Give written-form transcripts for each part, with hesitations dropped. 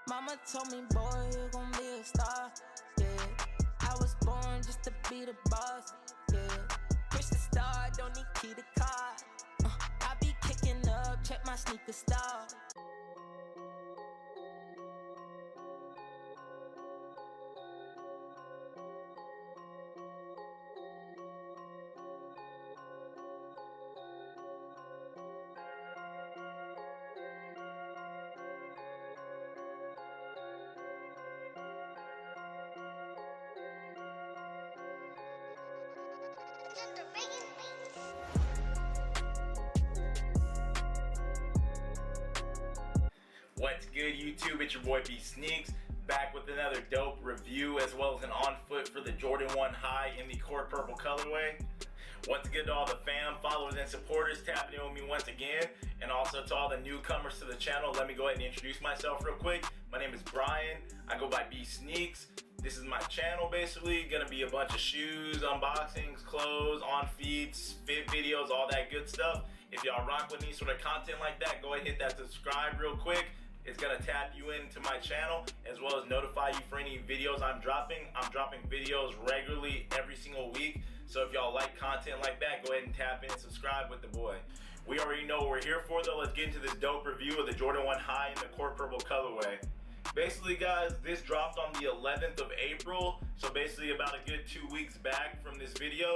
Mama told me, boy, you gon' be a star, yeah. I was born just to be the boss, yeah. Push the start, don't need key to car. I be kicking up, check my sneaker style. What's good, YouTube? It's your boy B Sneaks, back with another dope review as well as an on foot for the Jordan 1 High in the court purple colorway. What's good to all the fam, followers, and supporters tapping in with me once again, and also to all the newcomers to the channel. Let me go ahead and introduce myself real quick. My name is Brian. I go by B Sneaks. This is my channel, basically. Gonna be a bunch of shoes, unboxings, clothes, on feeds, fit videos, all that good stuff. If y'all rock with any sort of content like that, go ahead and hit that subscribe real quick. It's gonna tap you into my channel as well as notify you for any videos I'm dropping. I'm dropping videos regularly every single week. So if y'all like content like that, go ahead and tap in and subscribe with the boy. We already know what we're here for though. Let's get into this dope review of the Jordan 1 High in the court purple colorway. Basically guys, this dropped on the 11th of April. So basically about a good 2 weeks back from this video.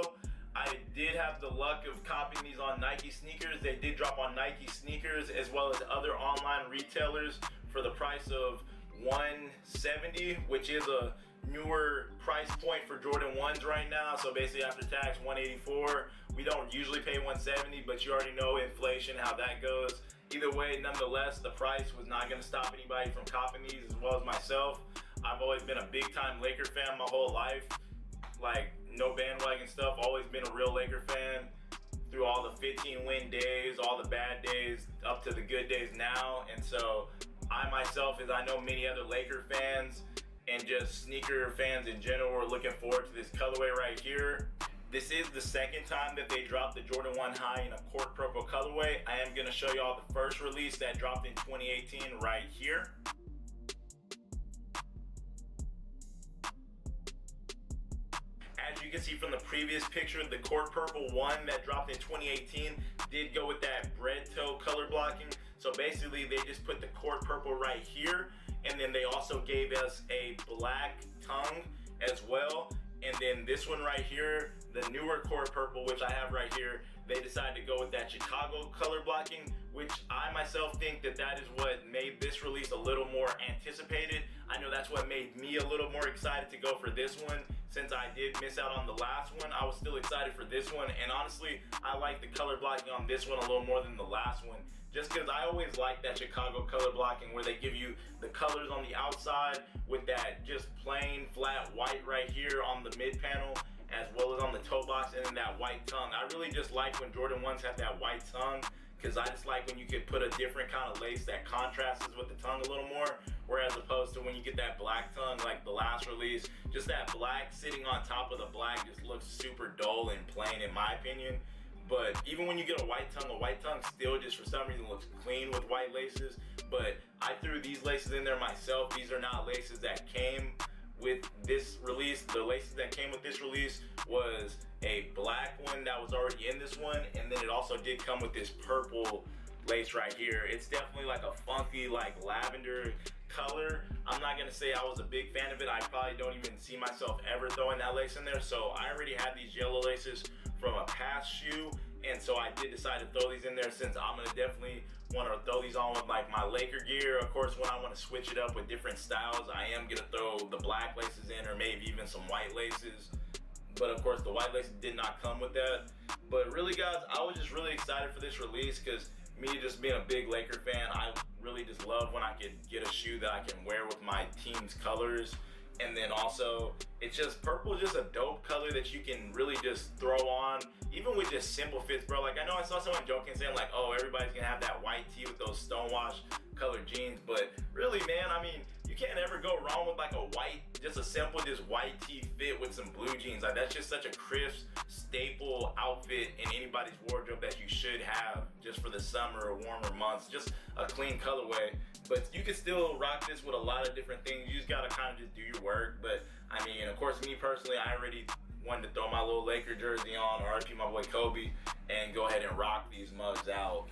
I did have the luck of copying these on Nike sneakers. They did drop on Nike sneakers as well as other online retailers for the price of $170, which is a newer price point for Jordan 1s right now. So basically after tax, $184. We don't usually pay $170, but you already know inflation, how that goes. Either way, nonetheless, the price was not gonna stop anybody from copying these as well as myself. I've always been a big time Laker fan my whole life. Like, no bandwagon stuff, always been a real Laker fan through all the 15 win days, all the bad days, up to the good days now. And so I myself, as I know many other Laker fans and just sneaker fans in general, are looking forward to this colorway right here. This is the second time that they dropped the Jordan 1 High in a court purple colorway. I am going to show y'all the first release that dropped in 2018 right here. As you can see from the previous picture, the court purple one that dropped in 2018 did go with that bread toe color blocking. So basically they just put the court purple right here, and then they also gave us a black tongue as well. And then this one right here, the newer court purple, which I have right here, they decided to go with that Chicago color blocking, which I myself think that is what made this release a little more anticipated. I know that's what made me a little more excited to go for this one. Since I did miss out on the last one, I was still excited for this one. And honestly, I like the color blocking on this one a little more than the last one. Just because I always like that Chicago color blocking where they give you the colors on the outside with that just plain flat white right here on the mid panel, as well as on the toe box, and then that white tongue. I really just like when Jordan 1s have that white tongue, because I just like when you could put a different kind of lace that contrasts with the tongue a little more, whereas opposed to when you get that black tongue like the last release, just that black sitting on top of the black just looks super dull and plain in my opinion. But even when you get a white tongue still just for some reason looks clean with white laces. But I threw these laces in there myself. These are not laces that came with this release. The laces that came with this release was a black one that was already in this one, and then it also did come with this purple lace right here. It's definitely like a funky, like lavender color. I'm not gonna say I was a big fan of it. I probably don't even see myself ever throwing that lace in there. So I already had these yellow laces from a past shoe, and so I did decide to throw these in there since I'm gonna definitely want to throw these on with like my Laker gear. Of course, when I want to switch it up with different styles, I am gonna throw the black laces in, or maybe even some white laces. But of course the white laces did not come with that. But really guys, I was just really excited for this release because me just being a big Laker fan, I really just love when I can get a shoe that I can wear with my team's colors. And then also, it's just, purple is just a dope color that you can really just throw on, even with just simple fits, bro. Like, I know I saw someone joking saying like, oh, everybody's gonna have that white tee with those stonewash colored jeans, but really, man, I mean, you you can't ever go wrong with like a white, just a simple, just white tee fit with some blue jeans. Like that's just such a crisp, staple outfit in anybody's wardrobe that you should have just for the summer or warmer months. Just a clean colorway. But you can still rock this with a lot of different things. You just gotta kind of just do your work. But I mean, of course, me personally, I already wanted to throw my little Laker jersey on, RIP my boy Kobe, and go ahead and rock these mugs out.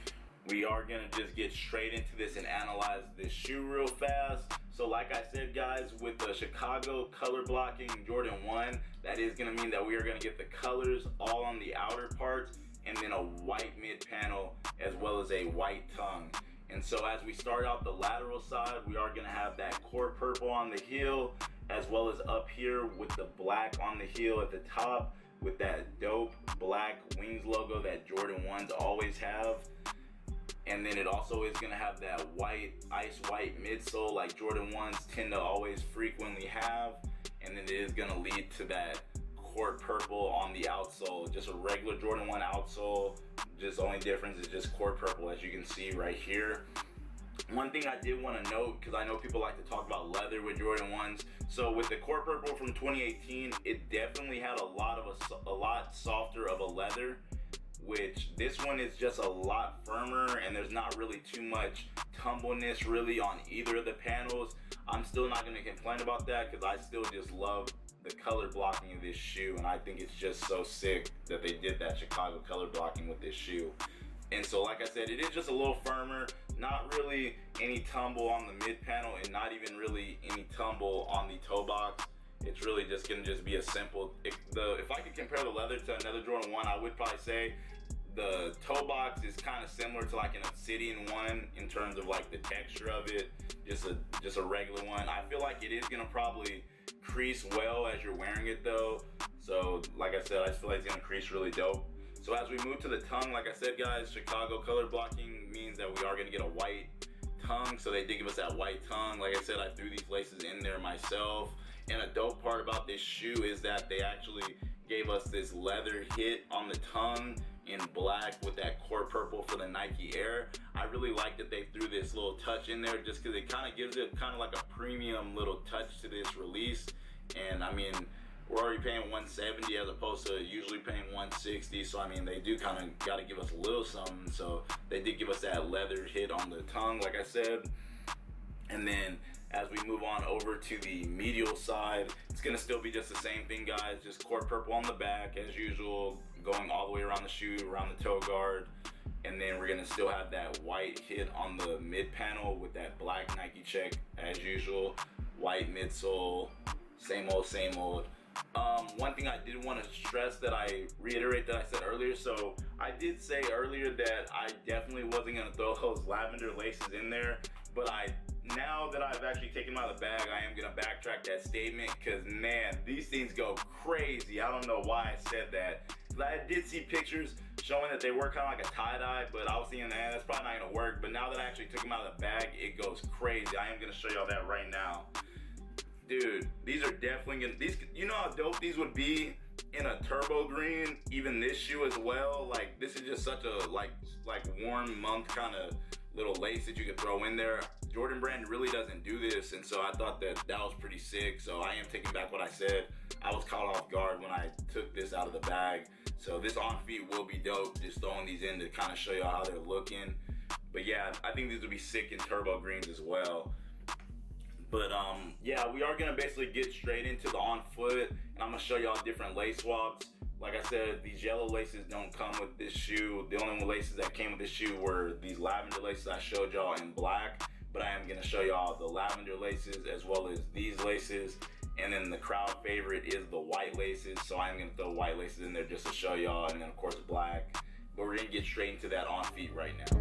We are gonna just get straight into this and analyze this shoe real fast. So like I said, guys, with the Chicago color blocking Jordan 1, that is gonna mean that we are gonna get the colors all on the outer parts and then a white mid panel as well as a white tongue. And so as we start out the lateral side, we are gonna have that core purple on the heel as well as up here with the black on the heel at the top with that dope black wings logo that Jordan 1s always have. And then it also is gonna have that white, ice white midsole like Jordan 1s tend to always frequently have. And then it is gonna lead to that court purple on the outsole, just a regular Jordan 1 outsole. Just the only difference is just court purple, as you can see right here. One thing I did want to note, because I know people like to talk about leather with Jordan 1s. So with the court purple from 2018, it definitely had a lot softer of a leather, which this one is just a lot firmer, and there's not really too much tumbleness really on either of the panels. I'm still not going to complain about that because I still just love the color blocking of this shoe, and I think it's just so sick that they did that Chicago color blocking with this shoe. And so like I said, it is just a little firmer, not really any tumble on the mid panel and not even really any tumble on the toe box. It's really just gonna just be a simple, if I could compare the leather to another Jordan 1, I would probably say the toe box is kind of similar to like an Obsidian 1 in terms of like the texture of it, just a regular one. I feel like it is gonna probably crease well as you're wearing it though. So like I said, I just feel like it's gonna crease really dope. So as we move to the tongue, like I said, guys, Chicago color blocking means that we are gonna get a white tongue. So they did give us that white tongue. Like I said, I threw these laces in there myself. And a dope part about this shoe is that they actually gave us this leather hit on the tongue in black with that core purple for the Nike Air. I really like that they threw this little touch in there just because it kind of gives it kind of like a premium little touch to this release. And I mean, we're already paying $170 as opposed to usually paying $160. So I mean, they do kind of got to give us a little something. So they did give us that leather hit on the tongue, like I said. And then as we move on over to the medial side, it's gonna still be just the same thing, guys. Just court purple on the back as usual, going all the way around the shoe, around the toe guard. And then we're gonna still have that white hit on the mid panel with that black Nike check as usual. White midsole, same old, same old. One thing I did want to stress that I reiterate that I said earlier. So I did say earlier that I definitely wasn't gonna throw those lavender laces in there, but now that I've actually taken them out of the bag, I am gonna backtrack that statement because man, these things go crazy. I don't know why I said that. I did see pictures showing that they were kind of like a tie-dye, but I was thinking, that's probably not gonna work. But now that I actually took them out of the bag, it goes crazy. I am gonna show y'all that right now. Dude, these are definitely gonna, you know how dope these would be in a turbo green, even this shoe as well. Like this is just such a like warm month kind of little lace that you could throw in there. Jordan Brand really doesn't do this, and so I thought that was pretty sick. So I am taking back what I said. I was caught off guard when I took this out of the bag. So this on feet will be dope, just throwing these in to kind of show you how they're looking. But yeah, I think these would be sick in turbo greens as well. But yeah, we are gonna basically get straight into the on foot, and I'm gonna show y'all different lace swaps. Like I said, these yellow laces don't come with this shoe. The only laces that came with this shoe were these lavender laces I showed y'all in black. But I am gonna show y'all the lavender laces as well as these laces. And then the crowd favorite is the white laces. So I'm gonna throw white laces in there just to show y'all, and then of course black. But we're gonna get straight into that on feet right now.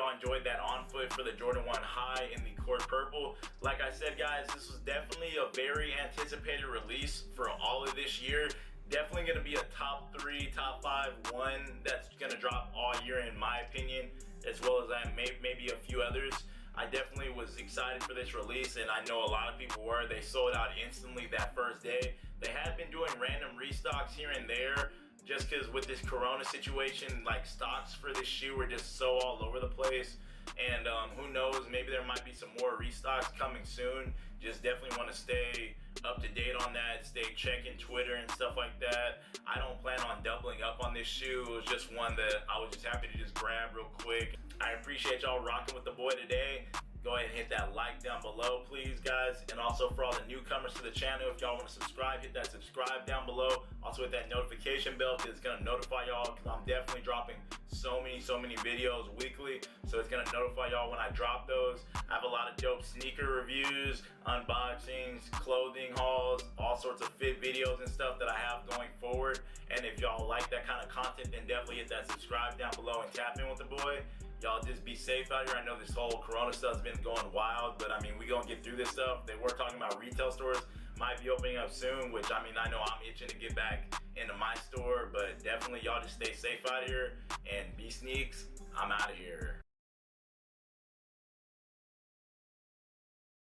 y'all enjoyed that on foot for the Jordan 1 High in the court purple. Like I said, guys, this was definitely a very anticipated release for all of this year. Definitely going to be a top 3, top 5 one that's going to drop all year in my opinion, as well as maybe a few others. I definitely was excited for this release, and I know a lot of people were. They sold out instantly that first day. They had been doing random restocks here and there, just because with this corona situation, like stocks for this shoe were just so all over the place. And who knows, maybe there might be some more restocks coming soon. Just definitely want to stay up to date on that, stay checking Twitter and stuff like that. I don't plan on doubling up on this shoe. It was just one that I was just happy to just grab real quick. I appreciate y'all rocking with the boy today. Go ahead and hit that like down below, please, guys. And also for all the newcomers to the channel, if y'all want to subscribe, hit that subscribe down below. Also hit that notification bell, because it's going to notify y'all, because I'm definitely dropping so many videos weekly. So it's going to notify y'all when I drop those. I have a lot of dope sneaker reviews, unboxings, clothing hauls, all sorts of fit videos and stuff that I have going forward. And if y'all like that kind of content, then definitely hit that subscribe down below and tap in with the boy. Y'all just be safe out here. I know this whole corona stuff's been going wild, but I mean, we gonna get through this stuff. They were talking about retail stores might be opening up soon, which I mean, I know I'm itching to get back into my store, but definitely y'all just stay safe out here and be sneaks. I'm out of here.